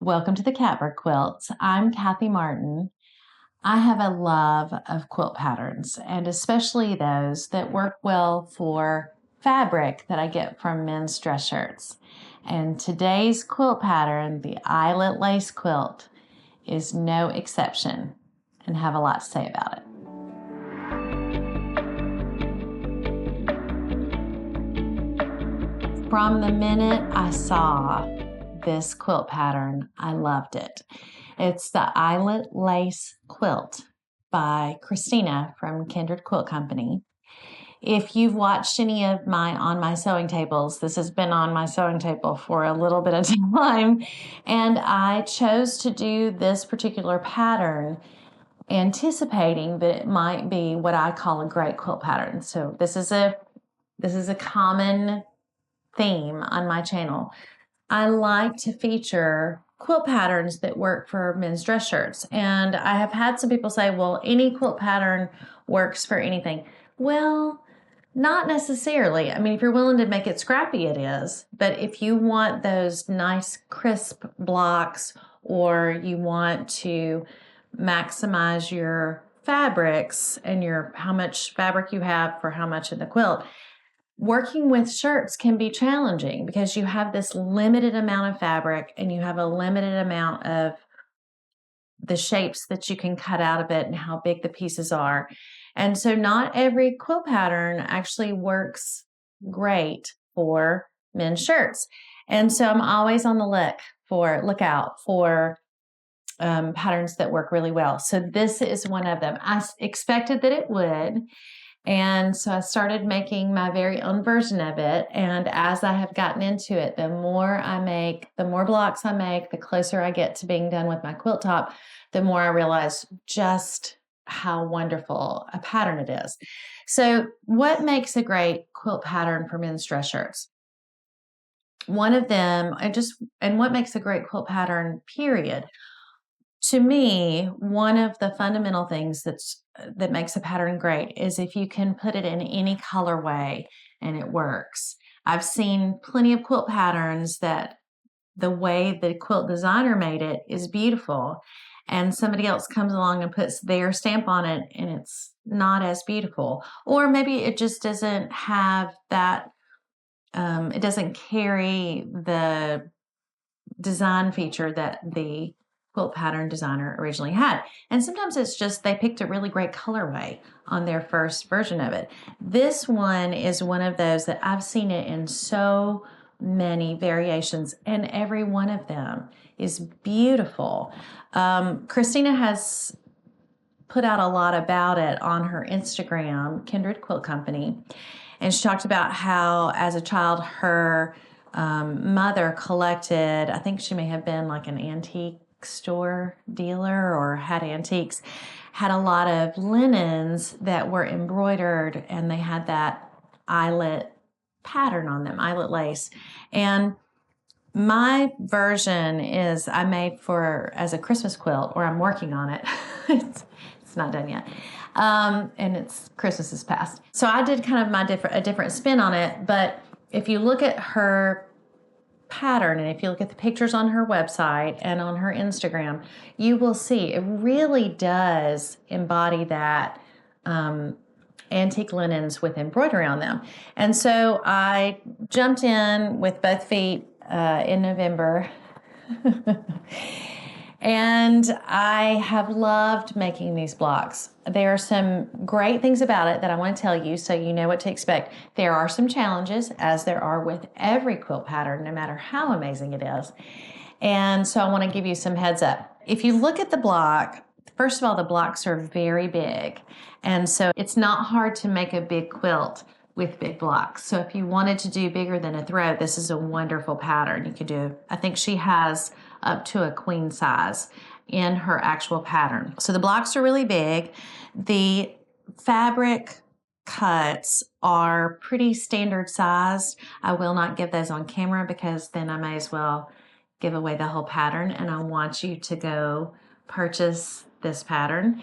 Welcome to the Catbird Quilts. I'm Kathy Martin. I have a love of quilt patterns, and especially those that work well for fabric that I get from men's dress shirts. And today's quilt pattern, the Eyelet lace quilt, is no exception, and have a lot to say about it. From the minute I saw this quilt pattern, I loved it. It's the Eyelet Lace Quilt by Christina from Kindred Quilt Company. If you've watched any of on my sewing tables, this has been on my sewing table for a little bit of time, and I chose to do this particular pattern anticipating that it might be what I call a great quilt pattern. So this is a common theme on my channel. I like to feature quilt patterns that work for men's dress shirts. And I have had some people say, well, any quilt pattern works for anything. Well, not necessarily. I mean, if you're willing to make it scrappy, it is. But if you want those nice crisp blocks, or you want to maximize your fabrics and how much fabric you have for how much in the quilt, working with shirts can be challenging because you have this limited amount of fabric and you have a limited amount of the shapes that you can cut out of it and how big the pieces are. And so not every quilt pattern actually works great for men's shirts. And so I'm always on the lookout for patterns that work really well. So this is one of them. I expected that it would. And so I started making my very own version of it. And as I have gotten into it, the more blocks I make, the closer I get to being done with my quilt top, the more I realize just how wonderful a pattern it is. So what makes a great quilt pattern for men's dress shirts? One of them, and what makes a great quilt pattern, period. To me, one of the fundamental things that makes a pattern great is if you can put it in any colorway and it works. I've seen plenty of quilt patterns that the way the quilt designer made it is beautiful, and somebody else comes along and puts their stamp on it and it's not as beautiful. Or maybe it just doesn't have that, it doesn't carry the design feature that the quilt pattern designer originally had. And sometimes it's just they picked a really great colorway on their first version of it. This one is one of those that I've seen it in so many variations, and every one of them is beautiful. Christina has put out a lot about it on her Instagram, Kindred Quilt Company, and she talked about how as a child her mother collected, I think she may have been like an antique store dealer or had antiques, had a lot of linens that were embroidered, and they had that eyelet pattern on them, eyelet lace. And my version is I made as a Christmas quilt, or I'm working on it. It's not done yet. And Christmas is past. So I did kind of a different spin on it. But if you look at her pattern, and if you look at the pictures on her website and on her Instagram, you will see it really does embody that antique linens with embroidery on them. And so I jumped in with both feet in November. And I have loved making these blocks. There are some great things about it that I want to tell you so you know what to expect. There are some challenges, as there are with every quilt pattern, no matter how amazing it is. And so I want to give you some heads up. If you look at the block, first of all, the blocks are very big. And so it's not hard to make a big quilt with big blocks. So if you wanted to do bigger than a throat, this is a wonderful pattern you could do. I think she has up to a queen size in her actual pattern. So the blocks are really big. The fabric cuts are pretty standard sized. I will not give those on camera because then I may as well give away the whole pattern, and I want you to go purchase this pattern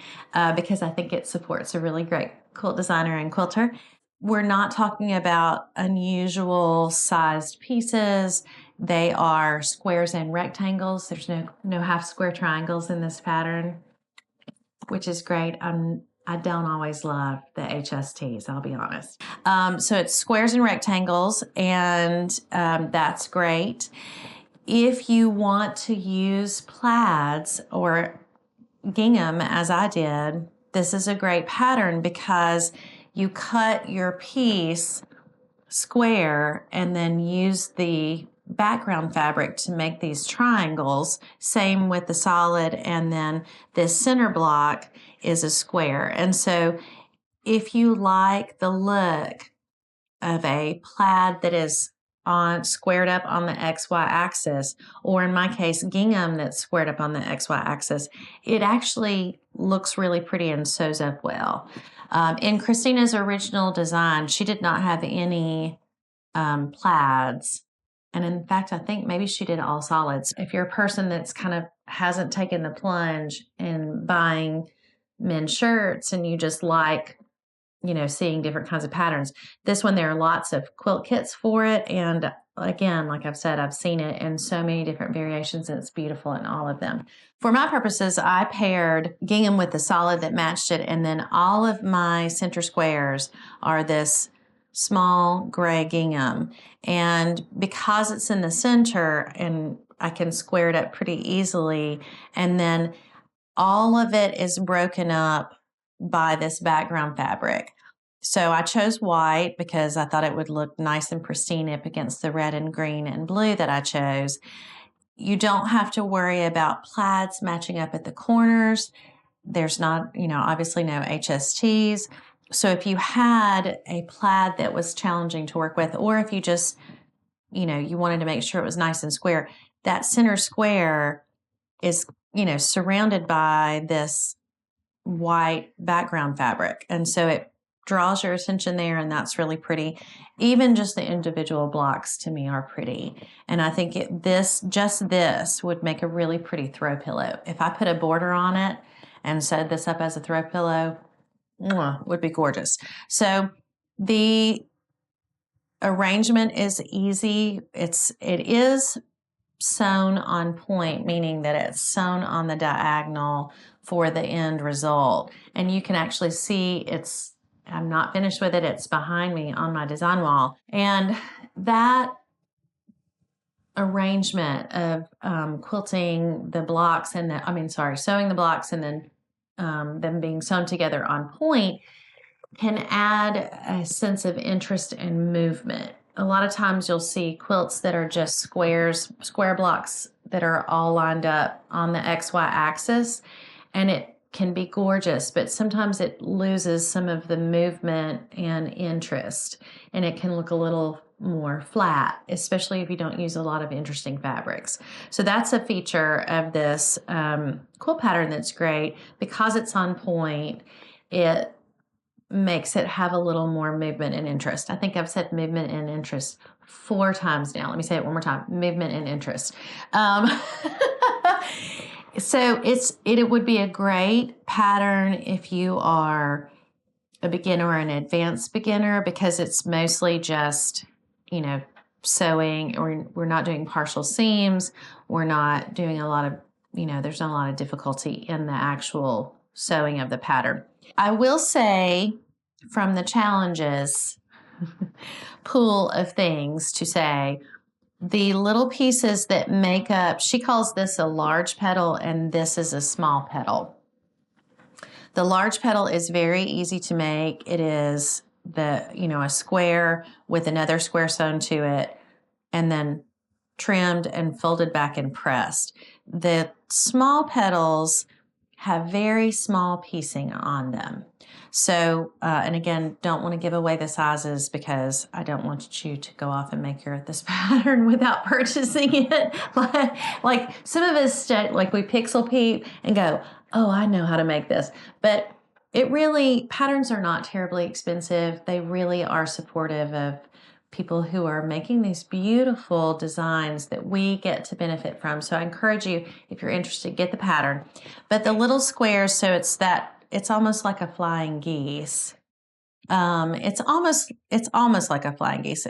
because I think it supports a really great quilt designer and quilter. We're not talking about unusual sized pieces. They are squares and rectangles. There's no half square triangles in this pattern, which is great. I don't always love the HSTs, I'll be honest. So it's squares and rectangles, and that's great. If you want to use plaids or gingham, as I did, this is a great pattern because you cut your piece square and then use the background fabric to make these triangles. Same with the solid, and then this center block is a square. And so if you like the look of a plaid that is on squared up on the XY axis, or in my case, gingham that's squared up on the XY axis, it actually looks really pretty and sews up well. In Christina's original design, she did not have any plaids. And in fact, I think maybe she did all solids. If you're a person that's kind of hasn't taken the plunge in buying men's shirts and you just like, seeing different kinds of patterns, this one, there are lots of quilt kits for it. And again, like I've said, I've seen it in so many different variations and it's beautiful in all of them. For my purposes, I paired gingham with the solid that matched it. And then all of my center squares are this small gray gingham. And because it's in the center and I can square it up pretty easily, and then all of it is broken up by this background fabric. So I chose white because I thought it would look nice and pristine up against the red and green and blue that I chose. You don't have to worry about plaids matching up at the corners. There's not, obviously no HSTs. So if you had a plaid that was challenging to work with, or if you just, you wanted to make sure it was nice and square, that center square is, surrounded by this white background fabric. And so it draws your attention there, and that's really pretty. Even just the individual blocks to me are pretty. And I think this would make a really pretty throw pillow. If I put a border on it and sewed this up as a throw pillow, would be gorgeous. So the arrangement is easy. It is sewn on point, meaning that it's sewn on the diagonal for the end result. And you can actually see I'm not finished with it. It's behind me on my design wall. And that arrangement of quilting the blocks and sewing the blocks and then them being sewn together on point can add a sense of interest and movement. A lot of times you'll see quilts that are just square blocks that are all lined up on the XY axis, and it can be gorgeous, but sometimes it loses some of the movement and interest, and it can look a little more flat, especially if you don't use a lot of interesting fabrics. So that's a feature of this quilt pattern that's great. Because it's on point, it makes it have a little more movement and interest. I think I've said movement and interest 4 times now. Let me say it one more time. Movement and interest. So it would be a great pattern if you are a beginner or an advanced beginner, because it's mostly just, sewing, or we're not doing partial seams. We're not doing a lot of, there's not a lot of difficulty in the actual sewing of the pattern. I will say, from the challenges pool of things to say, the little pieces that make up, she calls this a large petal and this is a small petal. The large petal is very easy to make. It is a square with another square sewn to it and then trimmed and folded back and pressed. The small petals have very small piecing on them. So, and again, don't want to give away the sizes because I don't want you to go off and make this pattern without purchasing it. like some of us, we pixel peep and go, oh, I know how to make this. But patterns are not terribly expensive. They really are supportive of people who are making these beautiful designs that we get to benefit from. So I encourage you, if you're interested, get the pattern. But the little squares, so it's almost like a flying geese. It's almost like a flying geese.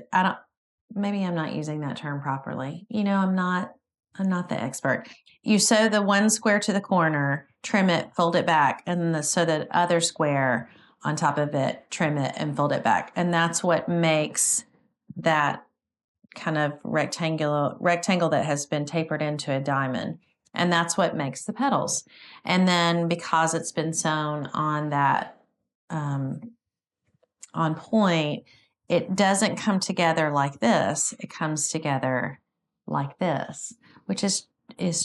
maybe I'm not using that term properly. You know, I'm not the expert. You sew the one square to the corner, trim it, fold it back, and sew the other square on top of it, trim it, and fold it back. And that's what makes that kind of rectangle that has been tapered into a diamond. And that's what makes the petals. And then because it's been sewn on that on point, it doesn't come together like this. It comes together like this, which is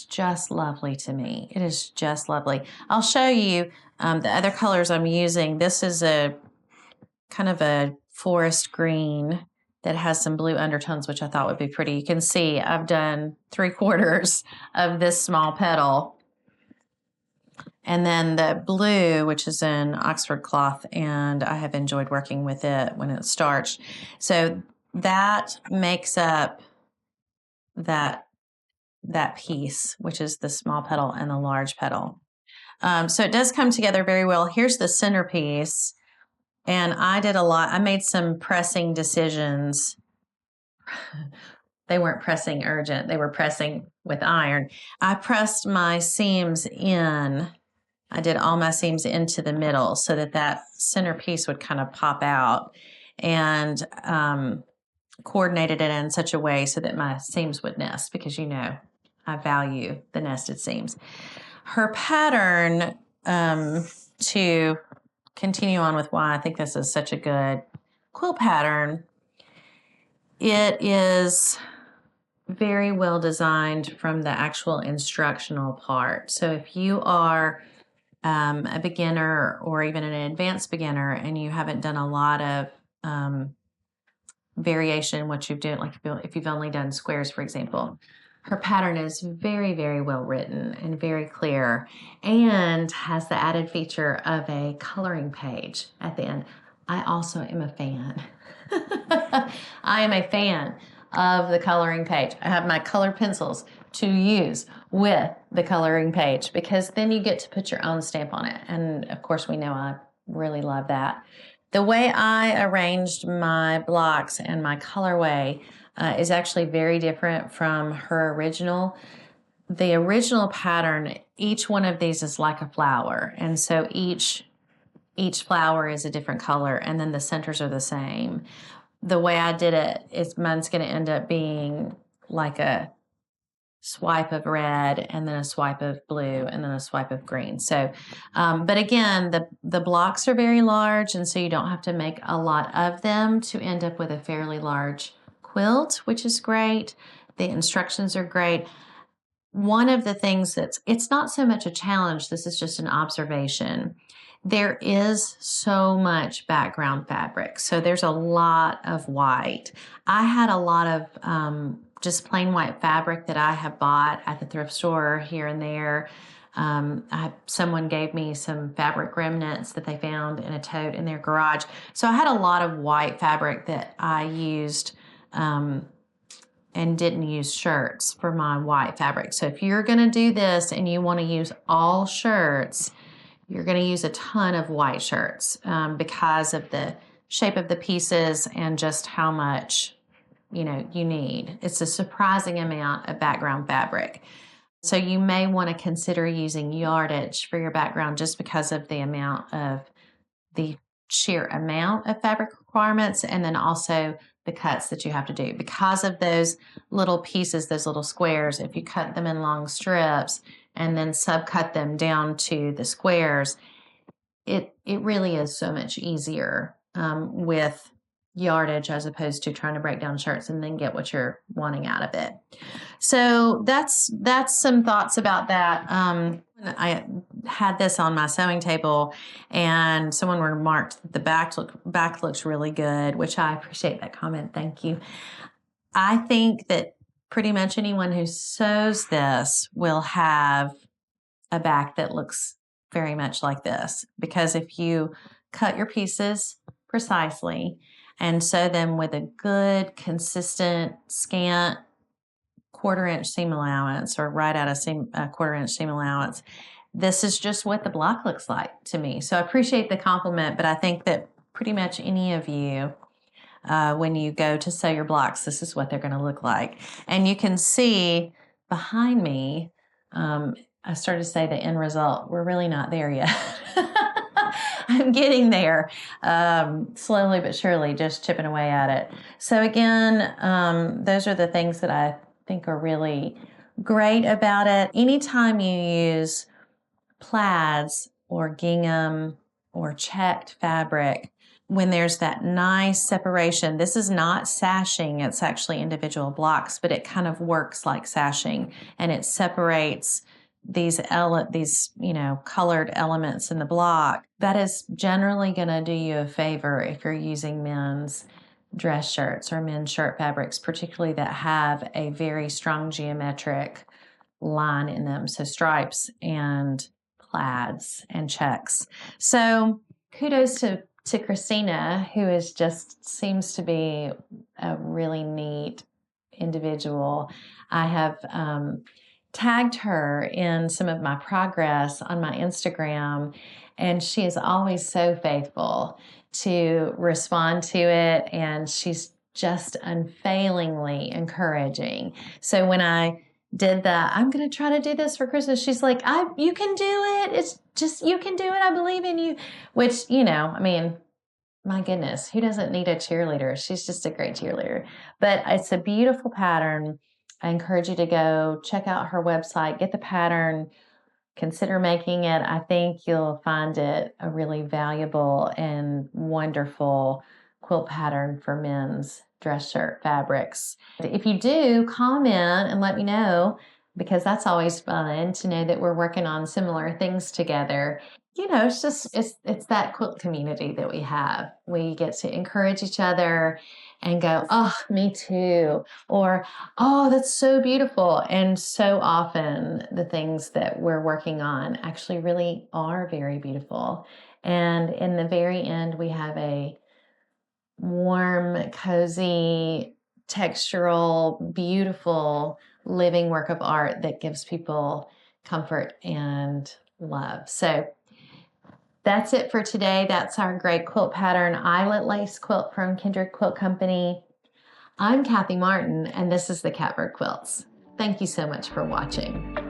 just lovely to me. It is just lovely. I'll show you the other colors I'm using. This is a kind of a forest green that has some blue undertones, which I thought would be pretty. You can see I've done 3/4 of this small petal. And then the blue, which is in Oxford cloth, and I have enjoyed working with it when it's starched. So that makes up that piece, which is the small petal and the large petal. So it does come together very well. Here's the centerpiece. And I made some pressing decisions. They weren't pressing urgent. They were pressing with iron. I pressed my seams in. I did all my seams into the middle so that centerpiece would kind of pop out, and coordinated it in such a way so that my seams would nest, because, you know, I value the nested seams. Her pattern, to continue on with why I think this is such a good quilt pattern, it is very well designed from the actual instructional part. So if you are a beginner or even an advanced beginner and you haven't done a lot of variation in what you've done, like if you've only done squares, for example, her pattern is very, very well written and very clear, and has the added feature of a coloring page at the end. I also am a fan. I am a fan of the coloring page. I have my colored pencils to use with the coloring page, because then you get to put your own stamp on it. And of course, we know I really love that. The way I arranged my blocks and my colorway is actually very different from her original. The original pattern, each one of these is like a flower. And so each flower is a different color, and then the centers are the same. The way I did it is mine's going to end up being like a swipe of red, and then a swipe of blue, and then a swipe of green. So, but again, the blocks are very large, and so you don't have to make a lot of them to end up with a fairly large quilt, which is great. The instructions are great. One of the things it's not so much a challenge, this is just an observation. There is so much background fabric. So there's a lot of white. I had a lot of just plain white fabric that I have bought at the thrift store here and there. Someone gave me some fabric remnants that they found in a tote in their garage. So I had a lot of white fabric that I used and didn't use shirts for my white fabric. So if you're going to do this and you want to use all shirts, you're going to use a ton of white shirts because of the shape of the pieces and just how much, you need. It's a surprising amount of background fabric. So you may want to consider using yardage for your background, just because of the sheer amount of fabric requirements, and then also the cuts that you have to do. Because of those little pieces, those little squares, if you cut them in long strips and then subcut them down to the squares, it really is so much easier with yardage, as opposed to trying to break down shirts and then get what you're wanting out of it. So that's some thoughts about that. I had this on my sewing table, and someone remarked that the back looks really good, which I appreciate that comment. Thank you. I think that pretty much anyone who sews this will have a back that looks very much like this, because if you cut your pieces precisely and sew them with a good, consistent, scant 1/4 inch seam allowance, or right out of a 1/4 inch seam allowance, this is just what the block looks like to me. So I appreciate the compliment, but I think that pretty much any of you when you go to sew your blocks, this is what they're going to look like. And you can see behind me, I started to say the end result. We're really not there yet. I'm getting there, slowly but surely, just chipping away at it. So again, those are the things that I think are really great about it. Anytime you use plaids or gingham or checked fabric, when there's that nice separation, this is not sashing, it's actually individual blocks, but it kind of works like sashing, and it separates these colored elements in the block. That is generally going to do you a favor if you're using men's dress shirts or men's shirt fabrics, particularly that have a very strong geometric line in them, so stripes and plaids and checks. So kudos to Christina, who is just seems to be a really neat individual. I have tagged her in some of my progress on my Instagram, and she is always so faithful to respond to it, and she's just unfailingly encouraging. So when I did that, I'm going to try to do this for Christmas, she's like, you can do it. It's just, you can do it. I believe in you. Which, I mean, my goodness, who doesn't need a cheerleader? She's just a great cheerleader. But it's a beautiful pattern. I encourage you to go check out her website, get the pattern, consider making it. I think you'll find it a really valuable and wonderful quilt pattern for men's dress shirt fabrics. If you do, comment and let me know, because that's always fun to know that we're working on similar things together. It's that quilt community that we have. We get to encourage each other and go, oh, me too, or oh, that's so beautiful. And so often the things that we're working on actually really are very beautiful. And in the very end, we have a warm, cozy, textural, beautiful living work of art that gives people comfort and love. So that's it for today. That's our great quilt pattern, Eyelet Lace Quilt from Kindred Quilt Company. I'm Kathy Martin, and this is the Catbird Quilts. Thank you so much for watching.